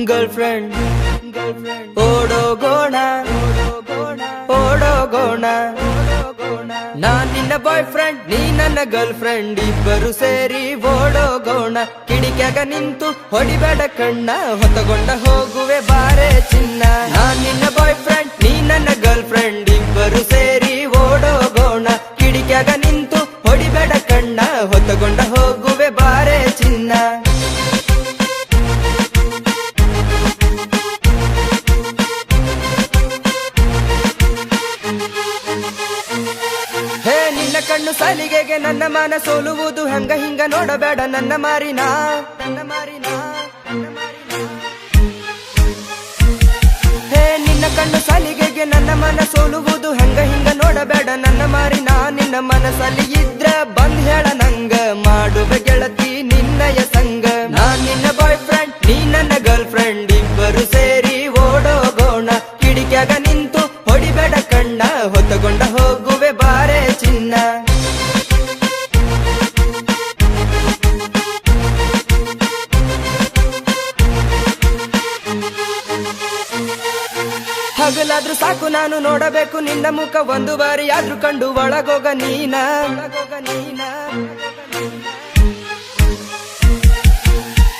girlfriend ಓಡೋಗೋಣ ಓಡೋಗೋಣ ನಾನ್ ನಿನ್ನ boy friend ನೀ ನನ್ನ ಗರ್ಲ್ ಫ್ರೆಂಡ್ ಇಬ್ಬರು ಸೇರಿ ಓಡೋಗೋಣ ಕಿಡಿಕ್ಯಾಗ ನಿಂತು ಹೊಡಿಬೇಡ ಕಣ್ಣ ಹೊತ್ತಗೊಂಡ ಹೋಗುವೆ ಬಾರೆ ಚಿನ್ನ ನಾನ್ ನಿನ್ನ ಬಾಯ್ ಫ್ರೆಂಡ್ ನೀ ನನ್ನ ಗರ್ಲ್ ಫ್ರೆಂಡ್ ಇಬ್ಬರು ಸೇರಿ ಓಡೋಗೋಣ ಕಿಡಿಕ್ಯಾಗ ನಿಂತು ಹೊಡಿಬೇಡ ಕಣ್ಣ ಹೊತ್ತಗೊಂಡ ಹೋಗುವೆ ಬಾರೆ ಚಿನ್ನ ನಿನ್ನ ಕಣ್ಣು ಸಾಲಿಗೆಗೆ ನನ್ನ ಮಾನ ಸೋಲುವುದು ಹಂಗ ಹಿಂಗ ನೋಡಬೇಡ ನನ್ನ ಮಾರಿನಾ ಹೇ ನಿನ್ನ ಕಣ್ಣು ಸಾಲಿಗೆಗೆ ನನ್ನ ಮನ ಸೋಲುವುದು ಹಂಗ ಹಿಂಗ ನೋಡಬೇಡ ನನ್ನ ಮಾರಿನಾ ನಿನ್ನ ಮನಸ್ಸಲ್ಲಿ ಇದ್ರ ಬಂದ್ ಹೇಳ ನಂಗ ಮಾಡುವೆ ಗೆಳತಿ ನಿನ್ನಯ ಸಂಗ ನಾನ್ ನಿನ್ನ ಬಾಯ್ ಫ್ರೆಂಡ್ ನೀ ನನ್ನ ಗರ್ಲ್ ಫ್ರೆಂಡ್ ಇಬ್ಬರು ಸೇರಿ ಓಡೋಗೋಣ ಕಿಡಿಕ್ಯಾಗ ನಿಂತು ಹೊಡಿಬೇಡ ಕಣ್ಣ ಹೊತ್ತಗೊಂಡ ಹೋಗುವೆ ಬಾರೆ ಚಿನ್ನ ಹಗಲಾದ್ರೂ ಸಾಕು ನಾನು ನೋಡಬೇಕು ನಿನ್ನ ಮುಖ ಒಂದು ಬಾರಿ ಆದ್ರೂ ಕಂಡು ಒಳಗೋಗ ನೀನ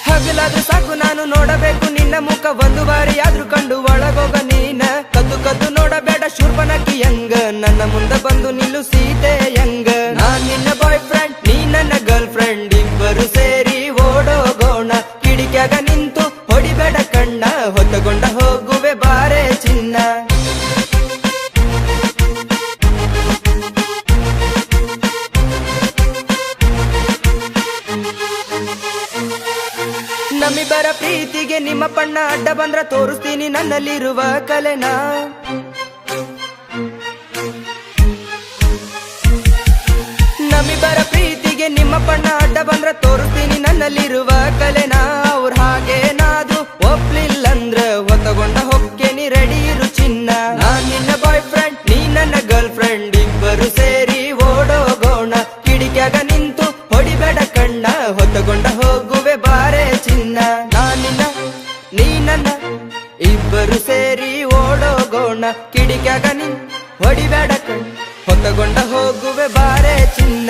ಹಗಲಾದ್ರೂ ಸಾಕು ನಾನು ನೋಡಬೇಕು ನಿನ್ನ ಮುಖ ಒಂದು ಬಾರಿ ಆದ್ರೂ ಕಂಡು ಒಳಗೋಗ ನೀನ ಕದ್ದು ಕದ್ದು ನೋಡಬೇಡ ಶೂರ್ಪನಕ್ಕಿ ಯಂಗ ನನ್ನ ಮುಂದೆ ಬಂದು ನಿಲ್ಲು ಸೀತೆ ಯಂಗ ನಾನ್ ನಿನ್ನ ಬಾಯ್ ಫ್ರೆಂಡ್ ನೀ ನನ್ನ ಗರ್ಲ್ ಫ್ರೆಂಡ್ ಇಬ್ಬರು ಸೇರಿ ಓಡೋಗೋಣ ಕಿಡಿಕ್ಯಾಗ ನಿಂತು ಹೊಡಿಬೇಡ ಕಣ್ಣ ಹೊತ್ತಗೊಂಡ ಹೋಗುವೆ ಬಾರೆ ಚಿನ್ನ ನಮ್ಮಿಬ್ಬರ ಪ್ರೀತಿಗೆ ನಿಮ್ಮ ಪಣ್ಣ ಅಡ್ಡ ಬಂದ್ರ ತೋರಿಸ್ತೀನಿ ನನ್ನಲ್ಲಿರುವ ಕಲೆನ ನಮ್ಮಿಬ್ಬರ ಪ್ರೀತಿಗೆ ನಿಮ್ಮ ಪಣ್ಣ ಅಡ್ಡ ಬಂದ್ರ ತೋರಿಸ್ತೀನಿ ನನ್ನಲ್ಲಿರುವ ಕಲೆನ ಅವ್ರ ಹಾಗೆ ನಾದು ಒಪ್ಲಿಲ್ಲಂದ್ರ ಹೊತ್ತಗೊಂಡ ಹೊಕ್ಕೇನಿ ರೆಡಿ ಇರು ಚಿನ್ನ ನಾನ್ ನಿನ್ನ ಬಾಯ್ ಫ್ರೆಂಡ್ ನೀ ನನ್ನ ಗರ್ಲ್ ಫ್ರೆಂಡ್ ಇಬ್ಬರು ಸೇರಿ ಓಡೋಗೋಣ ಕಿಡಿಕ್ಯಾಗ ನಿಂತು ಹೊಡಿಬೇಡ ಕಣ್ಣ ಹೊತ್ತಗೊಂಡ ಹೋಗುವೆ ಬಾರೆ ಚಿನ್ನ ನಾನ್ ನಿನ್ನ ನೀ ನನ್ನ ಇಬ್ಬರು ಸೇರಿ ಓಡೋಗೋಣ ಕಿಡಿಕ್ಯಾಗ ನಿಂತು ಹೊಡಿಬೇಡ ಕಣ್ಣ ಹೊತ್ತಗೊಂಡ ಹೋಗುವೆ ಬಾರೆ ಚಿನ್ನ